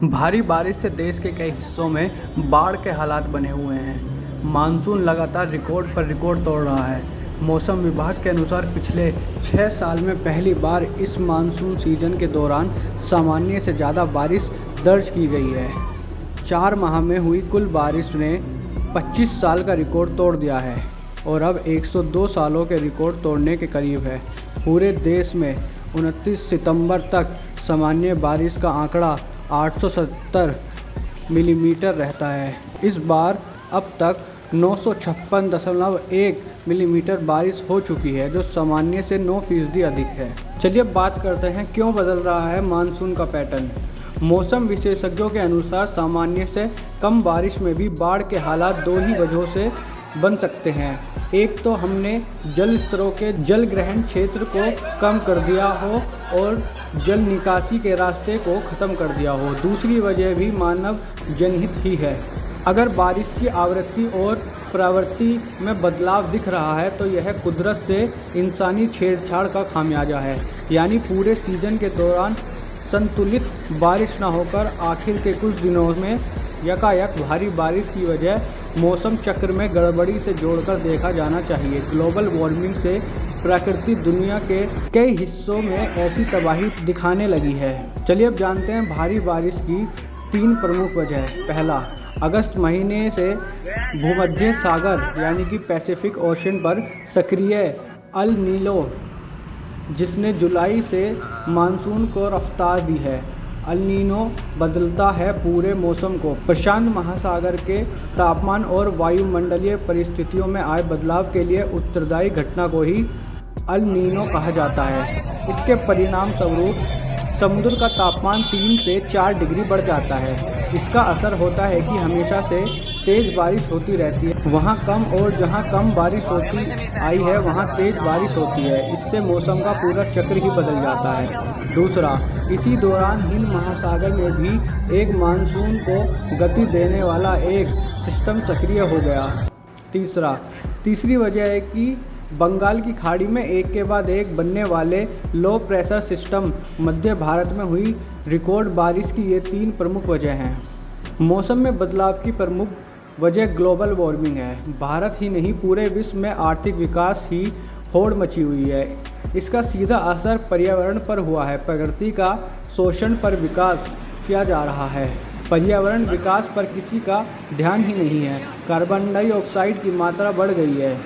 भारी बारिश से देश के कई हिस्सों में बाढ़ के हालात बने हुए हैं। मानसून लगातार रिकॉर्ड पर रिकॉर्ड तोड़ रहा है। मौसम विभाग के अनुसार पिछले 6 साल में पहली बार इस मानसून सीजन के दौरान सामान्य से ज़्यादा बारिश दर्ज की गई है। 4 माह में हुई कुल बारिश ने 25 साल का रिकॉर्ड तोड़ दिया है और अब 102 सालों के रिकॉर्ड तोड़ने के करीब है। पूरे देश में 29 सितंबर तक सामान्य बारिश का आंकड़ा 870 मिलीमीटर रहता है। इस बार अब तक 956.1 मिलीमीटर बारिश हो चुकी है, जो सामान्य से 9% अधिक है। चलिए अब बात करते हैं क्यों बदल रहा है मानसून का पैटर्न। मौसम विशेषज्ञों के अनुसार सामान्य से कम बारिश में भी बाढ़ के हालात 2 ही वजहों से बन सकते हैं। एक तो हमने जल स्तरों के जल ग्रहण क्षेत्र को कम कर दिया हो और जल निकासी के रास्ते को ख़त्म कर दिया हो। दूसरी वजह भी मानव जनहित ही है। अगर बारिश की आवृत्ति और प्रवृत्ति में बदलाव दिख रहा है तो यह कुदरत से इंसानी छेड़छाड़ का खामियाजा है। यानी पूरे सीजन के दौरान संतुलित बारिश न होकर आखिर के कुछ दिनों में यकायक भारी बारिश की वजह मौसम चक्र में गड़बड़ी से जोड़कर देखा जाना चाहिए। ग्लोबल वार्मिंग से प्रकृति दुनिया के कई हिस्सों में ऐसी तबाही दिखाने लगी है। चलिए अब जानते हैं भारी बारिश की 3 प्रमुख वजह। पहला, अगस्त महीने से भूमध्य सागर यानी कि पैसिफिक ओशन पर सक्रिय अल नीनो, जिसने जुलाई से मानसून को रफ्तार दी है। अल नीनो बदलता है पूरे मौसम को। प्रशांत महासागर के तापमान और वायुमंडलीय परिस्थितियों में आए बदलाव के लिए उत्तरदायी घटना को ही अल नीनो कहा जाता है। इसके परिणाम स्वरूप समुद्र का तापमान 3 से 4 डिग्री बढ़ जाता है। इसका असर होता है कि हमेशा से तेज़ बारिश होती रहती है वहाँ कम, और जहाँ कम बारिश होती आई है वहाँ तेज़ बारिश होती है। इससे मौसम का पूरा चक्र ही बदल जाता है। दूसरा, इसी दौरान हिंद महासागर में भी एक मानसून को गति देने वाला एक सिस्टम सक्रिय हो गया। तीसरी वजह है कि बंगाल की खाड़ी में एक के बाद एक बनने वाले लो प्रेशर सिस्टम मध्य भारत में हुई रिकॉर्ड बारिश की ये 3 प्रमुख वजह हैं। मौसम में बदलाव की प्रमुख वजह ग्लोबल वार्मिंग है। भारत ही नहीं, पूरे विश्व में आर्थिक विकास ही होड़ मची हुई है। इसका सीधा असर पर्यावरण पर हुआ है। प्रकृति का शोषण पर विकास किया जा रहा है। पर्यावरण विकास पर किसी का ध्यान ही नहीं है। कार्बन डाइऑक्साइड की मात्रा बढ़ गई है।